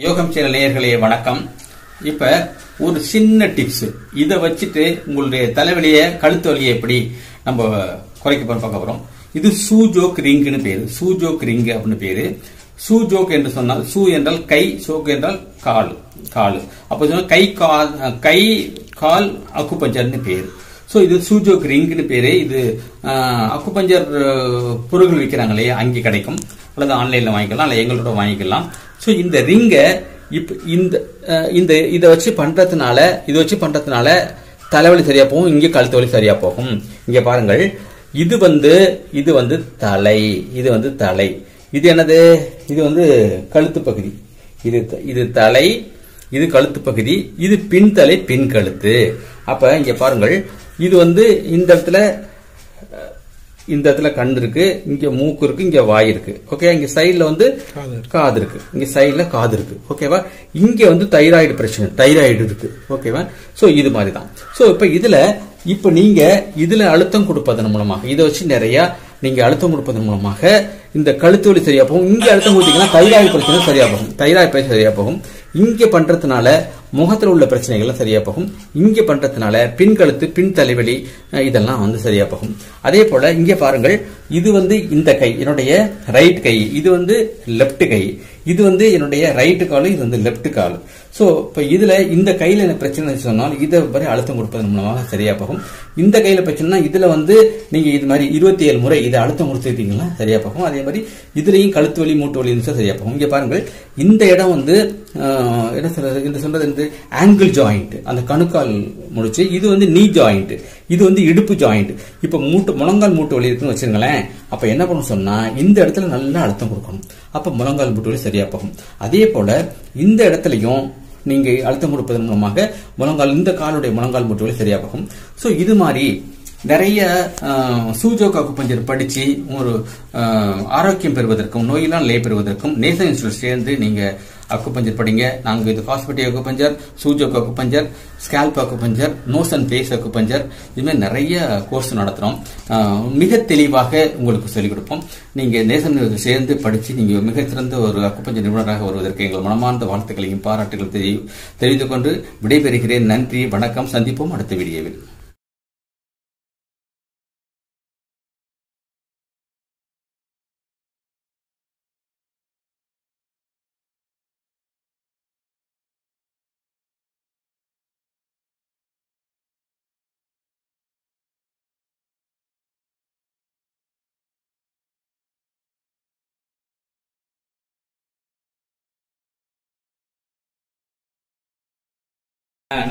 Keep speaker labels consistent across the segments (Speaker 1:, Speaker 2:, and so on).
Speaker 1: யோகம் சேனல் நேயர்களே வணக்கம். இப்ப ஒரு சின்ன டிப்ஸ், இதை வச்சுட்டு உங்களுடைய தலைவலியை கழுத்து வலியை எப்படி நம்ம குறைக்க பார்க்க போறோம். இது சூஜோக் ரிங்னு பேரு. சூஜோக் ரிங் அப்படின்னு பேரு. சூஜோக் என்று சொன்னால் சூ என்றால் கை, சோக் என்றால் கால். அப்ப சொன்னா கை கால் அக்குபஞ்சர்னு பேரு. சோ இது சூஜோக் ரிங்னு பேரு. இது அக்குபஞ்சர் பொருட்கள் விற்கிறாங்களே அங்கே கிடைக்கும், அல்லது ஆன்லைன்ல வாங்கிக்கலாம், அல்ல எங்களோட வாங்கிக்கலாம். சோ இந்த ரிங்க இதை வச்சு பண்றதுனால தலைவலி சரியா போகும், இங்க கழுத்து வலி சரியா போகும். இங்க பாருங்கள், இது வந்து தலை, தலை. இது என்னது? இது வந்து கழுத்து பகுதி. இது தலை, இது கழுத்து பகுதி. இது பின் தலை, பின் கழுத்து. அப்ப இங்க பாருங்கள், இது வந்து இந்த இடத்துல கண் இருக்கு, இங்க மூக்கு இருக்கு, இங்க வாய் இருக்கு. ஓகே, இங்க சைடுல வந்து காது இருக்கு, இங்க சைடுல காது இருக்கு. ஓகேவா? இங்க வந்து தைராய்டு பிரச்சனை, தைராய்டு இருக்கு. ஓகேவா? சோ இது மாதிரி தான். சோ இப்ப நீங்க இதுல அழுத்தம் கொடுப்பதன் மூலமாக, இதை வச்சு நிறைய நீங்க அழுத்தம் கொடுப்பதன் மூலமாக இந்த கழுத்து வலி சரியா போகும். இங்க அழுத்தம் கொடுத்தீங்கன்னா தைராய்டு பிரச்சனை சரியா போகும். இங்க பண்றதுனால முகத்தில் உள்ள பிரச்சனைகள் சரியா போகும். இங்க பண்றதுனால பின் கழுத்து, பின் தலைவலி இதெல்லாம் வந்து சரியா போகும். அதே போல இங்க பாருங்கள், இது வந்து இந்த கை என்னுடைய ரைட் கை, இது வந்து லெப்ட் கை. இது வந்து என்னுடைய ரைட் கால், இது வந்து லெப்ட் கால். சோ இப்ப இதுல இந்த கையில என்ன பிரச்சனை சொன்னால் இதை வரை அழுத்தம் கொடுப்பதன் மூலமாக சரியா போகும். இந்த கையில பிரச்சனை, இதுல வந்து நீங்க இது மாதிரி 27 முறை இதை அழுத்தம் கொடுத்துட்டீங்கன்னா சரியா போகும். அதே மாதிரி இதுலயும் கழுத்து வலி, மூட்டு வலி சரியா போகும். இங்க பாருங்கள், இந்த இடம் வந்து என்ன சொல்றது, ஆங்கிள் ஜாயிண்ட், அந்த கணுக்கால் முடிச்சு. இது வந்து நீ ஜாயிண்ட், இது வந்து இடுப்பு ஜாயிண்ட். இப்ப முழங்கால் மூட்டு வலி இருக்குன்னு வச்சுங்களேன். அப்ப என்ன பண்ணணும் சொன்னா, இந்த இடத்துல நல்லா அழுத்தம் கொடுக்கணும். அப்ப முழங்கால் மூட்டு வலி சரியா போகும். அதே போல இந்த இடத்துலயும் நீங்க அழுத்தம் கொடுப்பதன் மூலமாக இந்த காலுடைய முழங்கால் மூட்டு வலி சரியா போகும். சோ இது மாதிரி நிறைய சூஜோக் அக்குபஞ்சர் படிச்சு ஒரு ஆரோக்கியம் பெறுவதற்கும், நோயெல்லாம் லே பெறுவதற்கும் நேசன் இன்ஸ்டிடியூட் சேர்ந்து நீங்க அக்குபஞ்சர் படிங்க. நாங்க இது cosmetic acupuncture, Su Jok acupuncture, scalp acupuncture, nose and face acupuncture, இதுமாதிரி நிறைய கோர்ஸ் நடத்துறோம். மிக தெளிவாக உங்களுக்கு சொல்லிக் கொடுப்போம். நீங்க நேசன் சேர்ந்து படிச்சு நீங்க மிகச்சிறந்த ஒரு அக்குபஞ்சர் நிபுணராக வருவதற்கு எங்கள் மனமார்ந்த வாழ்த்துக்களையும் பாராட்டுகள் தெரிவித்துக் கொண்டு விடைபெறுகிறேன். நன்றி, வணக்கம். சந்திப்போம் அடுத்த வீடியோவில்.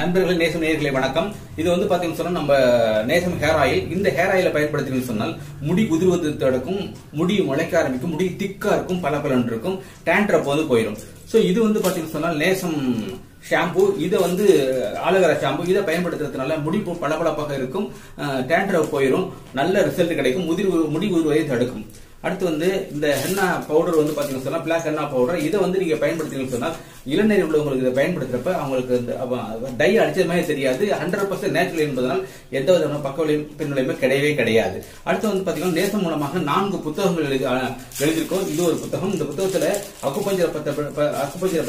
Speaker 1: நண்பர்கள், நேசம் நேயர்களே வணக்கம். இது வந்து பாத்தீங்கன்னு சொன்னா நம்ம நேசம் ஹேர் ஆயில். இந்த ஹேர் ஆயிலை பயன்படுத்தினு சொன்னால் முடி உதிர்வது தடுக்கும், முடி முளைக்க ஆரம்பிக்கும், முடி திக்கா இருக்கும், பல இருக்கும், டேண்ட்ரப் வந்து போயிடும். சோ இது வந்து பாத்தீங்கன்னு சொன்னால் நேசம் ஷாம்பு, இதை வந்து ஆலோவேரா ஷாம்பு, இதை பயன்படுத்துறதுனால முடி பளபளப்பாக இருக்கும், டேண்ட்ரப் போயிடும், நல்ல ரிசல்ட் கிடைக்கும், முடி உதிர்வதை தடுக்கும். அடுத்து வந்து இந்த ஹென்னா பவுடர் வந்து பாத்தீங்கன்னா சொன்னா பிளாக் ஹென்னா பவுடர், இதை வந்து நீங்க பயன்படுத்தீங்கன்னு சொன்னா இளநீர் உள்ளவங்களுக்கு இதை பயன்படுத்துறப்ப அவங்களுக்கு டை அடிச்சது மாதிரி தெரியாது. 100% நேச்சுரல் என்பதனால் எந்த விதமான பக்க பின்விளைவுமே கிடையாது. அடுத்து வந்து பாத்தீங்கன்னா நேசம் மூலமாக 4 புத்தகங்கள் எழுதியிருக்கோம். இது ஒரு புத்தகம். இந்த புத்தகத்துல அக்குபஞ்சரை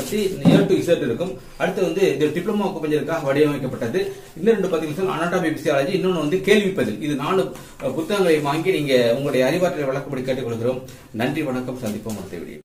Speaker 1: பத்தி A to Z இருக்கும். அடுத்து வந்து இது டிப்ளமோ அக்குபஞ்சருக்காக வடிவமைக்கப்பட்டது. இன்னும் 2 பாத்தீங்கன்னா அனாட்டமி பிசியாலஜி, இன்னொன்னு வந்து கேள்வி பதில். இது 4 புத்தகங்களை வாங்கி நீங்க உங்களுடைய அறிவாற்றலை வழக்கப்படி கேட்டுக்கொள்கிறோம். நன்றி, வணக்கம். சந்திப்போம் அடுத்த வீடியோ.